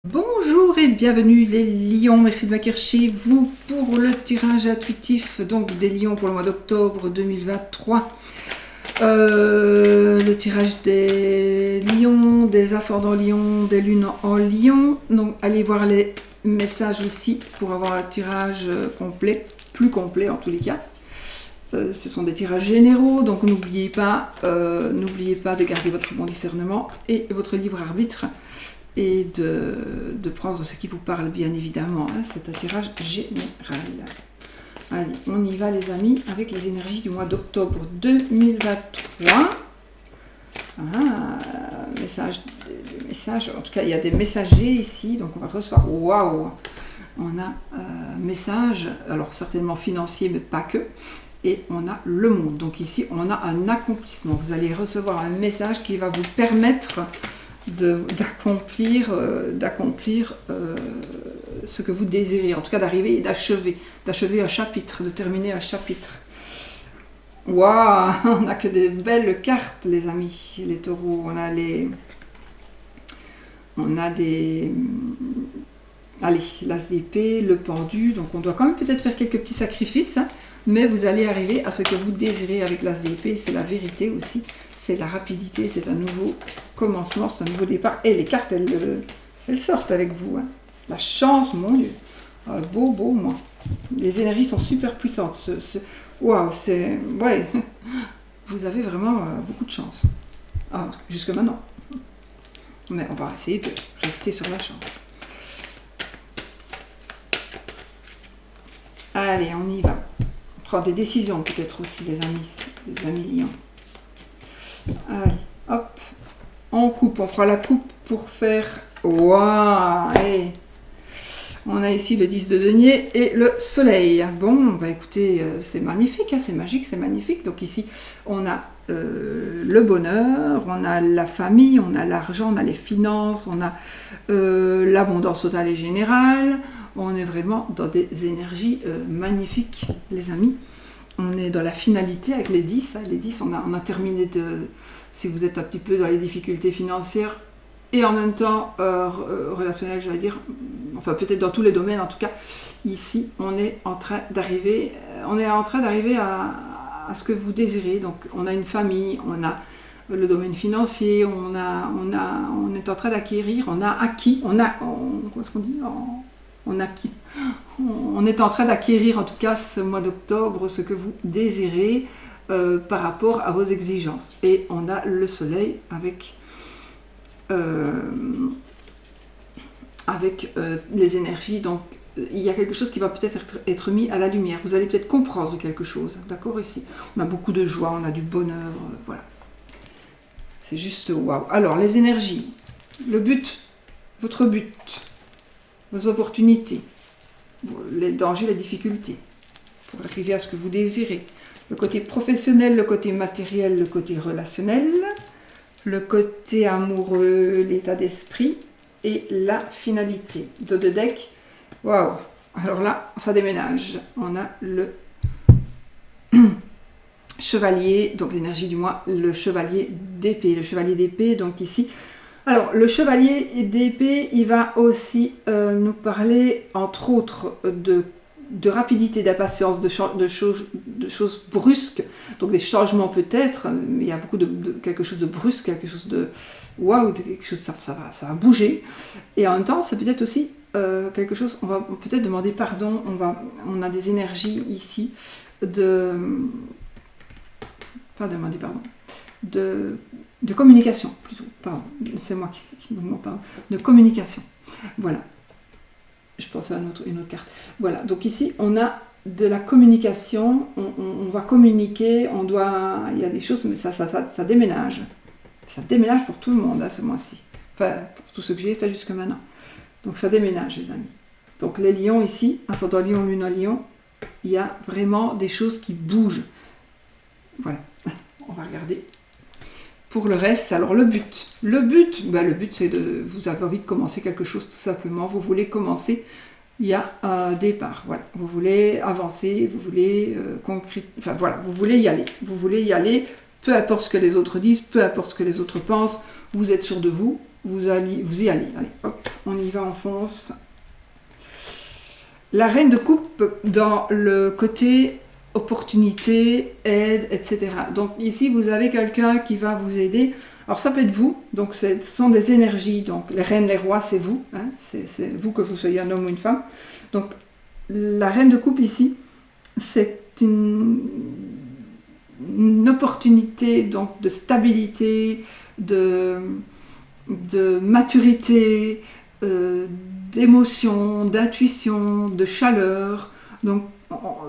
Bonjour et bienvenue les lions, merci de m'accueillir chez vous pour le tirage intuitif donc des lions pour le mois d'octobre 2023. Le tirage des lions, des ascendants lions, des lunes en lion. Donc allez voir les messages aussi pour avoir un tirage complet, plus complet en tous les cas. Ce sont des tirages généraux, donc n'oubliez pas de garder votre bon discernement et votre libre arbitre. Et de prendre ce qui vous parle, bien évidemment. Hein. C'est un tirage général. Allez, on y va, les amis, avec les énergies du mois d'octobre 2023. Ah, message. En tout cas, il y a des messagers ici. Donc, on va recevoir... Waouh! On a un message, alors certainement financier, mais pas que. Et on a le monde. Donc, ici, on a un accomplissement. Vous allez recevoir un message qui va vous permettre d'accomplir ce que vous désirez, en tout cas d'arriver et d'achever un chapitre, de terminer un chapitre. Waouh, on n'a que des belles cartes, les amis, les taureaux. Allez, l'as d'épée, le pendu, donc on doit quand même peut-être faire quelques petits sacrifices, hein, mais vous allez arriver à ce que vous désirez avec l'as d'épée, c'est la vérité aussi. C'est la rapidité, c'est un nouveau commencement, c'est un nouveau départ. Et les cartes, elles sortent avec vous. Hein. La chance, mon Dieu. Beau mois. Les énergies sont super puissantes. Waouh, c'est... Ouais, vous avez vraiment beaucoup de chance. Jusque maintenant. Mais on va essayer de rester sur la chance. Allez, on y va. On prend des décisions peut-être aussi, les amis lions. Allez, hop, on coupe, on fera la coupe pour faire... Waouh, hey. On a ici le 10 de denier et le soleil. Bon, bah écoutez, c'est magnifique, hein, c'est magique, c'est magnifique. Donc ici, on a le bonheur, on a la famille, on a l'argent, on a les finances, on a l'abondance totale et générale. On est vraiment dans des énergies magnifiques, les amis. On est dans la finalité avec les 10. Les 10, on a terminé si vous êtes un petit peu dans les difficultés financières et en même temps relationnelles, je vais dire, enfin peut-être dans tous les domaines en tout cas. Ici, on est en train d'arriver à ce que vous désirez. Donc, on a une famille, on a le domaine financier, on est en train d'acquérir, comment est-ce qu'on dit? On est en train d'acquérir en tout cas ce mois d'octobre ce que vous désirez par rapport à vos exigences. Et on a le soleil avec les énergies. Donc il y a quelque chose qui va peut-être être mis à la lumière. Vous allez peut-être comprendre quelque chose. D'accord, ici. On a beaucoup de joie, on a du bonheur. Voilà. C'est juste waouh. Alors les énergies, le but, votre but, vos opportunités, les dangers, les difficultés, pour arriver à ce que vous désirez. Le côté professionnel, le côté matériel, le côté relationnel, le côté amoureux, l'état d'esprit et la finalité. De deux decks, waouh! Alors là, ça déménage. On a le chevalier, donc l'énergie du mois, le chevalier d'épée. Le chevalier d'épée, donc ici... Alors, le chevalier d'épée, il va aussi nous parler, entre autres, de rapidité, d'impatience, de choses brusques. Donc, des changements peut-être, mais il y a beaucoup de quelque chose de brusque, quelque chose de... Waouh, quelque chose, ça va bouger. Et en même temps, c'est peut-être aussi quelque chose... On va peut-être demander pardon. On a des énergies ici pas demander pardon. De communication, plutôt. Pardon, c'est moi qui me parle. De communication. Voilà. Je pense à une autre carte. Voilà, donc ici, on a de la communication. On va communiquer, il y a des choses, mais ça déménage. Ça déménage pour tout le monde, ce mois-ci. Enfin, pour tout ce que j'ai fait jusque maintenant. Donc, ça déménage, les amis. Donc, les lions ici, ascendant lion, lune en lion, il y a vraiment des choses qui bougent. Voilà. On va regarder. Pour le reste, alors le but c'est vous avez envie de commencer quelque chose tout simplement, vous voulez commencer, il y a un départ, voilà, vous voulez avancer, vous voulez enfin voilà, vous voulez y aller, peu importe ce que les autres disent, peu importe ce que les autres pensent, vous êtes sûr de vous, vous y allez. Allez, hop, on y va, on fonce. La reine de coupe dans le côté opportunité, aide, etc. Donc ici, vous avez quelqu'un qui va vous aider. Alors ça peut être vous, donc ce sont des énergies. Donc les reines, les rois, c'est vous. Hein, c'est vous, que vous soyez un homme ou une femme. Donc la reine de coupe ici, c'est une opportunité donc, de stabilité, de maturité, d'émotion, d'intuition, de chaleur. Donc,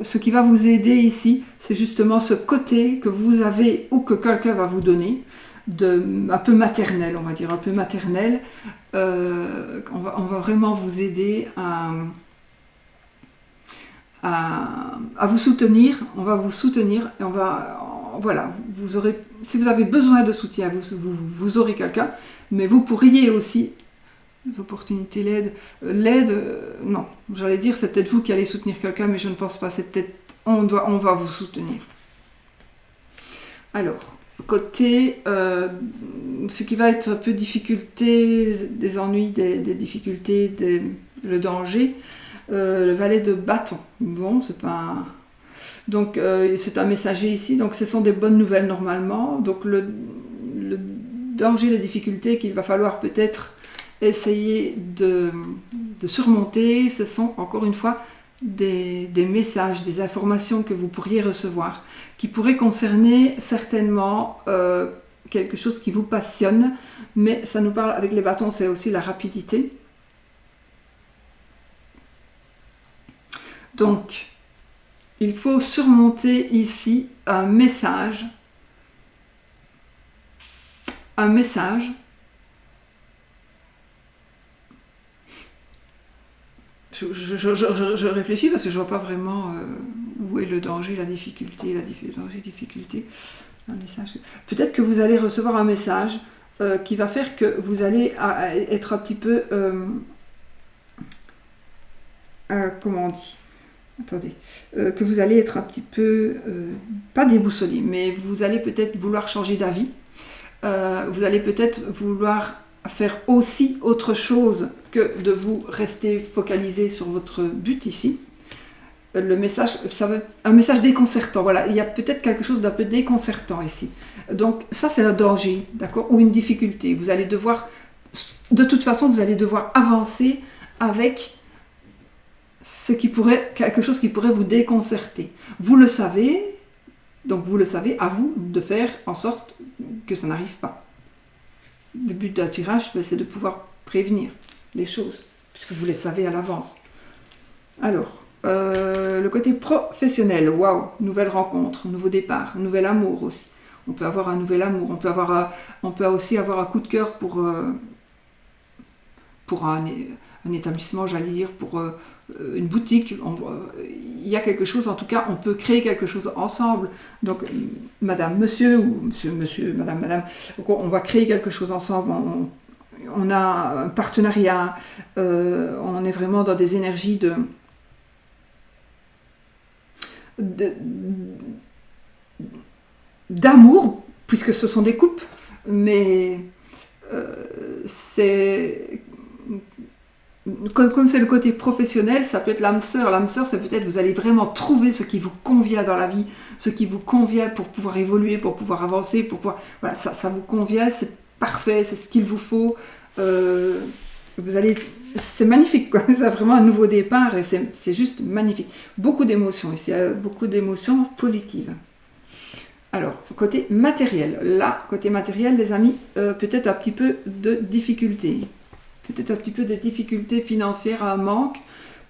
ce qui va vous aider ici, c'est justement ce côté que vous avez ou que quelqu'un va vous donner, un peu maternel, on va dire, un peu maternel. On va vraiment vous aider à vous soutenir. On va vous soutenir et voilà, si vous avez besoin de soutien, vous aurez quelqu'un, mais vous pourriez aussi, les opportunités, l'aide, non, j'allais dire c'est peut-être vous qui allez soutenir quelqu'un, mais je ne pense pas, c'est peut-être on va vous soutenir. Alors, côté, ce qui va être un peu difficulté, des ennuis, des difficultés, le danger, le valet de bâton. Bon, c'est pas... Donc, c'est un messager ici, donc ce sont des bonnes nouvelles normalement. Donc, le danger, les difficultés qu'il va falloir peut-être essayer de surmonter, ce sont encore une fois des messages, des informations que vous pourriez recevoir, qui pourraient concerner certainement quelque chose qui vous passionne, mais ça nous parle, avec les bâtons, c'est aussi la rapidité. Donc, il faut surmonter ici un message. Je réfléchis parce que je ne vois pas vraiment où est le danger, la difficulté, difficulté. Un message. Peut-être que vous allez recevoir un message qui va faire que vous allez être un petit peu... comment on dit ? Attendez, que vous allez être un petit peu, pas déboussolé, mais vous allez peut-être vouloir changer d'avis. Vous allez peut-être vouloir faire aussi autre chose que de vous rester focalisé sur votre but ici. Le message, ça va être un message déconcertant. Voilà, il y a peut-être quelque chose d'un peu déconcertant ici. Donc ça, c'est un danger, d'accord, ou une difficulté. Vous allez devoir, de toute façon, vous allez devoir avancer avec quelque chose qui pourrait vous déconcerter. Vous le savez, donc vous le savez, à vous de faire en sorte que ça n'arrive pas. Le but d'un tirage, c'est de pouvoir prévenir les choses, puisque vous les savez à l'avance. Alors, le côté professionnel, waouh, nouvelle rencontre, nouveau départ, nouvel amour aussi. On peut avoir un nouvel amour, on peut aussi avoir un coup de cœur pour un établissement, j'allais dire, pour une boutique. Il y a quelque chose, en tout cas, on peut créer quelque chose ensemble. Donc, madame, monsieur, ou monsieur, madame, on va créer quelque chose ensemble. On a un partenariat, on est vraiment dans des énergies d'amour, puisque ce sont des couples, mais c'est... Comme c'est le côté professionnel, ça peut être l'âme sœur. L'âme sœur, c'est peut-être vous allez vraiment trouver ce qui vous convient dans la vie, ce qui vous convient pour pouvoir évoluer, pour pouvoir avancer, pour pouvoir... Voilà, ça vous convient, c'est parfait, c'est ce qu'il vous faut. C'est magnifique, quoi. C'est vraiment un nouveau départ et c'est juste magnifique. Beaucoup d'émotions ici, beaucoup d'émotions positives. Alors, côté matériel. Là, côté matériel, les amis, peut-être un petit peu de difficulté. Peut-être un petit peu de difficultés financières, un manque,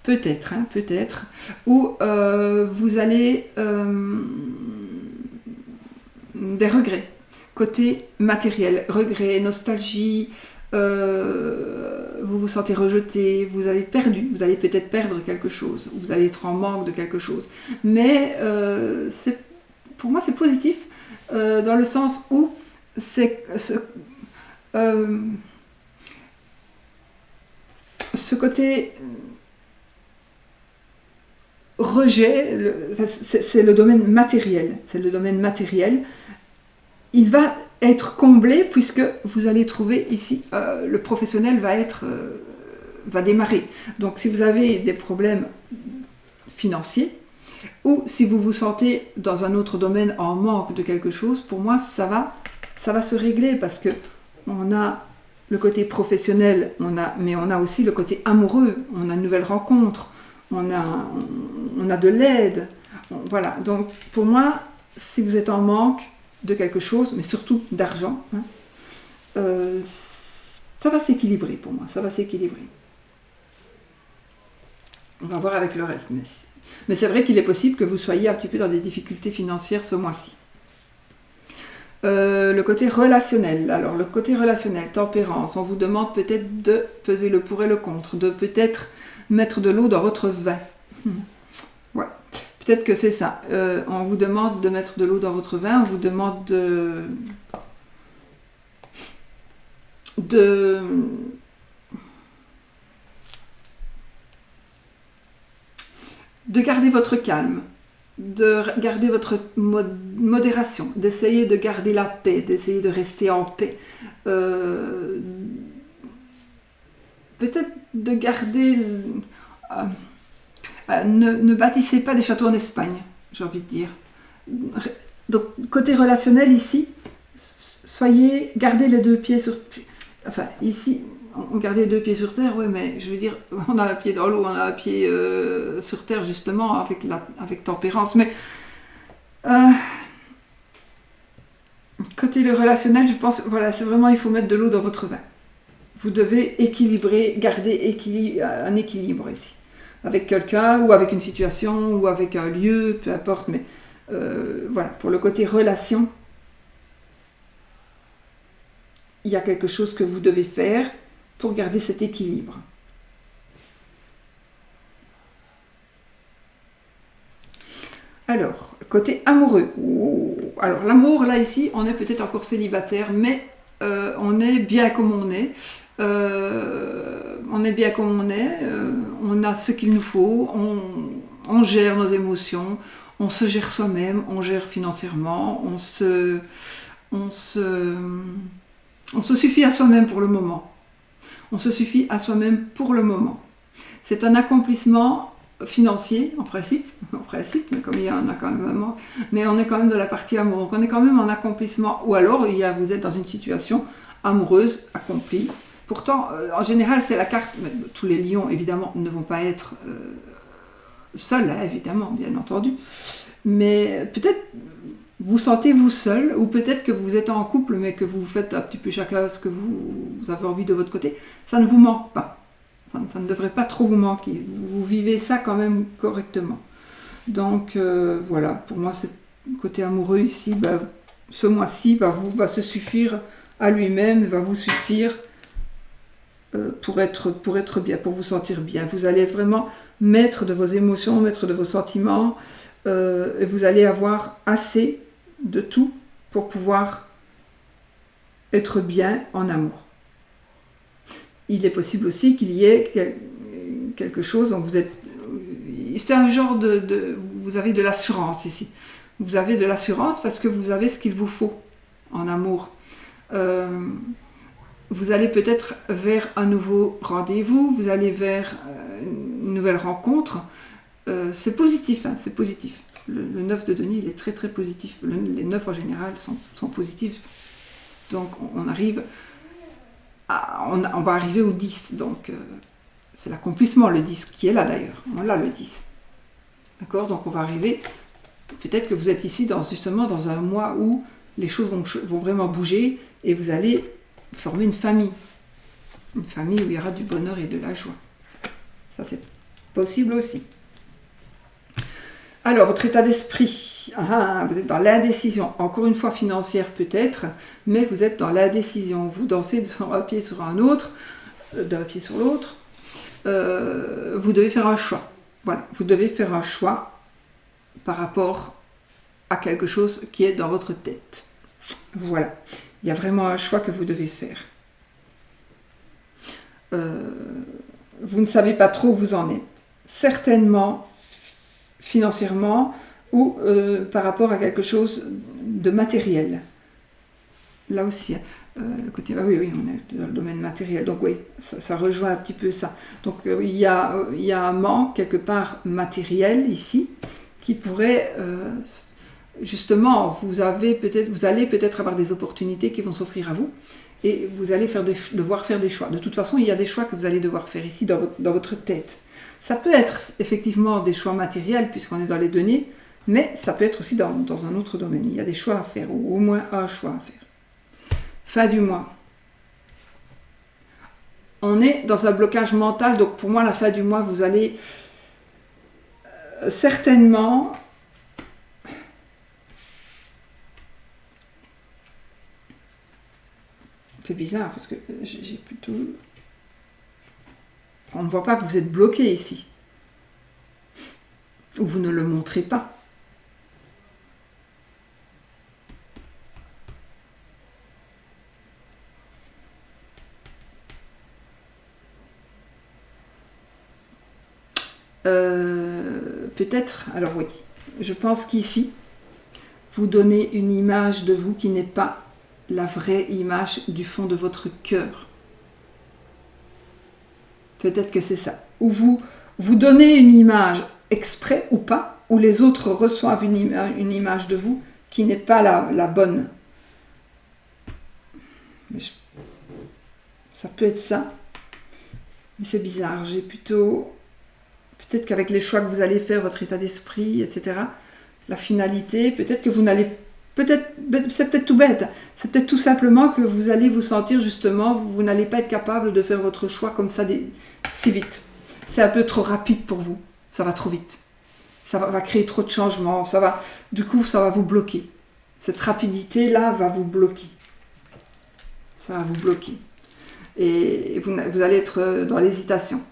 peut-être, ou vous allez des regrets, côté matériel, regrets, nostalgie, vous vous sentez rejeté, vous allez peut-être perdre quelque chose, vous allez être en manque de quelque chose, mais pour moi c'est positif, dans le sens où ce côté rejet, c'est le domaine matériel. Il va être comblé puisque vous allez trouver ici, le professionnel va démarrer. Donc si vous avez des problèmes financiers ou si vous vous sentez dans un autre domaine en manque de quelque chose, pour moi ça va se régler parce que on a le côté professionnel, mais on a aussi le côté amoureux, on a une nouvelle rencontre, on a de l'aide. Voilà, donc pour moi, si vous êtes en manque de quelque chose, mais surtout d'argent, hein, ça va s'équilibrer pour moi, ça va s'équilibrer. On va voir avec le reste, mais c'est vrai qu'il est possible que vous soyez un petit peu dans des difficultés financières ce mois-ci. Le côté relationnel. Alors, le côté relationnel, tempérance, on vous demande peut-être de peser le pour et le contre, de peut-être mettre de l'eau dans votre vin. Ouais, peut-être que c'est ça. On vous demande de mettre de l'eau dans votre vin, on vous demande de garder votre calme, de garder votre modération, d'essayer de garder la paix, d'essayer de rester en paix. Peut-être de garder... ne bâtissez pas des châteaux en Espagne, j'ai envie de dire. Donc, côté relationnel ici, gardez les deux pieds sur... Enfin, ici, on garde les deux pieds sur terre, oui, mais je veux dire, on a un pied dans l'eau, on a un pied sur terre, justement, avec tempérance. Mais côté le relationnel, je pense, voilà, c'est vraiment, il faut mettre de l'eau dans votre vin. Vous devez garder un équilibre ici. Avec quelqu'un, ou avec une situation, ou avec un lieu, peu importe, mais voilà, pour le côté relation, il y a quelque chose que vous devez faire pour garder cet équilibre. Alors, côté amoureux. Alors, l'amour, là, ici, on est peut-être encore célibataire, mais on est bien comme on est. On est bien comme on est. On a ce qu'il nous faut. On gère nos émotions. On se gère soi-même. On gère financièrement. On se suffit à soi-même pour le moment. On se suffit à soi-même pour le moment. C'est un accomplissement financier, en principe, mais comme il y en a quand même un manque, mais on est quand même de la partie amour. Donc on est quand même en accomplissement, ou alors vous êtes dans une situation amoureuse accomplie. Pourtant, en général, c'est la carte, mais tous les lions, évidemment, ne vont pas être seuls, hein, évidemment, bien entendu, mais peut-être vous sentez-vous seul, ou peut-être que vous êtes en couple, mais que vous faites un petit peu chacun ce que vous avez envie de votre côté. Ça ne vous manque pas. Enfin, ça ne devrait pas trop vous manquer. Vous vivez ça quand même correctement. Donc voilà, pour moi, c'est côté amoureux ici, ce mois-ci va se suffire à lui-même, va vous suffire pour être bien, pour vous sentir bien. Vous allez être vraiment maître de vos émotions, maître de vos sentiments, et vous allez avoir assez de tout pour pouvoir être bien en amour. Il est possible aussi qu'il y ait quelque chose dont vous êtes... C'est un genre vous avez de l'assurance ici. Vous avez de l'assurance parce que vous avez ce qu'il vous faut en amour. Vous allez peut-être vers un nouveau rendez-vous, vous allez vers une nouvelle rencontre. C'est positif, hein, c'est positif. Le 9 de denier, il est très très positif. Les 9 en général sont positifs. Donc on arrive... on va arriver au 10, donc c'est l'accomplissement, le 10, qui est là d'ailleurs. On l'a le 10. D'accord? Donc on va arriver... Peut-être que vous êtes ici justement dans un mois où les choses vont vraiment bouger et vous allez former une famille. Une famille où il y aura du bonheur et de la joie. Ça, c'est possible aussi. Alors, votre état d'esprit. Vous êtes dans l'indécision. Encore une fois, financière peut-être, mais vous êtes dans l'indécision. Vous dansez d'un pied sur un autre, d'un pied sur l'autre. Vous devez faire un choix. Voilà, vous devez faire un choix par rapport à quelque chose qui est dans votre tête. Voilà, il y a vraiment un choix que vous devez faire. Vous ne savez pas trop où vous en êtes. Certainement financièrement ou par rapport à quelque chose de matériel. là aussi, le côté, ah oui, oui, on est dans le domaine matériel, donc oui, ça rejoint un petit peu ça. Donc il y a un manque quelque part matériel ici, qui pourrait, justement, vous allez peut-être avoir des opportunités qui vont s'offrir à vous, et vous allez devoir faire des choix. De toute façon, il y a des choix que vous allez devoir faire ici dans votre tête. Ça peut être effectivement des choix matériels, puisqu'on est dans les données, mais ça peut être aussi dans un autre domaine. Il y a des choix à faire, ou au moins un choix à faire. Fin du mois. On est dans un blocage mental, donc pour moi, la fin du mois, vous allez certainement... C'est bizarre, parce que j'ai plutôt... On ne voit pas que vous êtes bloqué ici. Ou vous ne le montrez pas. Peut-être, alors oui, je pense qu'ici, vous donnez une image de vous qui n'est pas la vraie image du fond de votre cœur. Peut-être que c'est ça. Ou vous donnez une image exprès ou pas, ou les autres reçoivent une image de vous qui n'est pas la bonne. Ça peut être ça. Mais c'est bizarre, j'ai plutôt... Peut-être qu'avec les choix que vous allez faire, votre état d'esprit, etc., la finalité, peut-être que vous n'allez... c'est peut-être tout bête, c'est peut-être tout simplement que vous allez vous sentir justement, vous n'allez pas être capable de faire votre choix comme ça si vite. C'est un peu trop rapide pour vous, ça va trop vite. Ça va créer trop de changements, du coup ça va vous bloquer. Cette rapidité-là va vous bloquer. Ça va vous bloquer. Et vous allez être dans l'hésitation.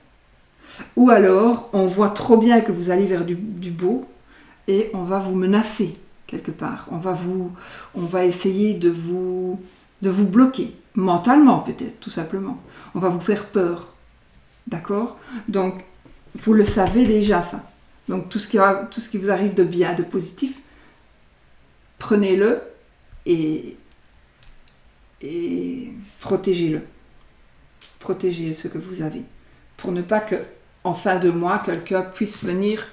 Ou alors, on voit trop bien que vous allez vers du beau et on va vous menacer quelque part. On va essayer de vous bloquer, mentalement peut-être, tout simplement. On va vous faire peur. D'accord ? Donc, vous le savez déjà ça. Donc, tout ce qui vous arrive de bien, de positif, prenez-le et protégez-le. Protégez ce que vous avez. Pour ne pas que en fin de mois, quelqu'un puisse venir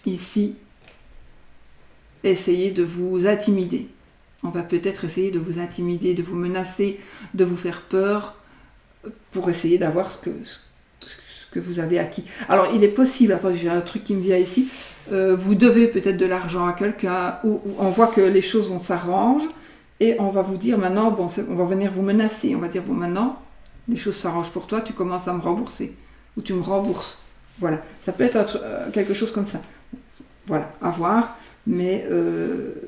ici essayer de vous intimider. On va peut-être essayer de vous intimider, de vous menacer, de vous faire peur pour essayer d'avoir ce que vous avez acquis. Alors, il est possible, attendez, j'ai un truc qui me vient ici, vous devez peut-être de l'argent à quelqu'un, ou on voit que les choses vont s'arranger, et on va vous dire maintenant, bon, on va venir vous menacer, on va dire, bon, maintenant, les choses s'arrangent pour toi, tu commences à me rembourser. Ou tu me rembourses. Voilà. Ça peut être quelque chose comme ça. Voilà, à voir. Mais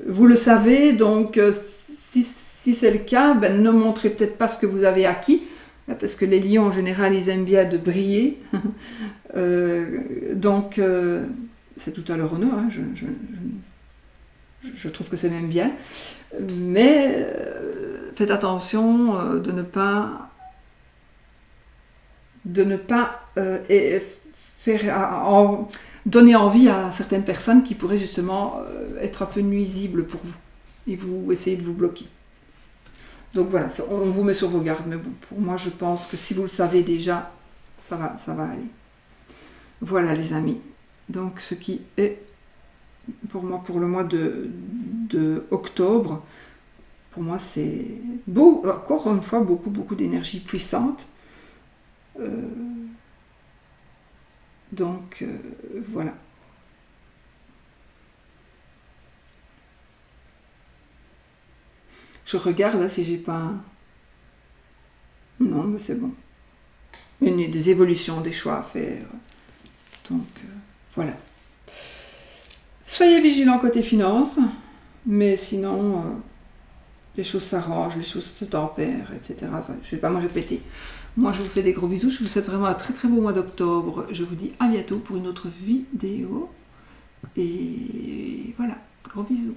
vous le savez, donc si c'est le cas, ne montrez peut-être pas ce que vous avez acquis, parce que les lions, en général, ils aiment bien de briller. Donc, c'est tout à leur honneur. Hein. Je trouve que c'est même bien. Mais faites attention de ne pas donner envie à certaines personnes qui pourraient justement être un peu nuisibles pour vous et vous essayer de vous bloquer. Donc voilà, on vous met sur vos gardes, mais bon, pour moi je pense que si vous le savez déjà, ça va aller. Voilà les amis, donc ce qui est pour moi pour le mois de octobre, pour moi c'est beau, encore une fois beaucoup d'énergie puissante. Donc voilà. Je regarde là si j'ai pas. Non, mais c'est bon. Il y a des évolutions, des choix à faire. Donc voilà. Soyez vigilants côté finances, mais sinon les choses s'arrangent, les choses se tempèrent, etc. Enfin, je ne vais pas me répéter. Moi, je vous fais des gros bisous. Je vous souhaite vraiment un très très beau mois d'octobre. Je vous dis à bientôt pour une autre vidéo. Et voilà, gros bisous.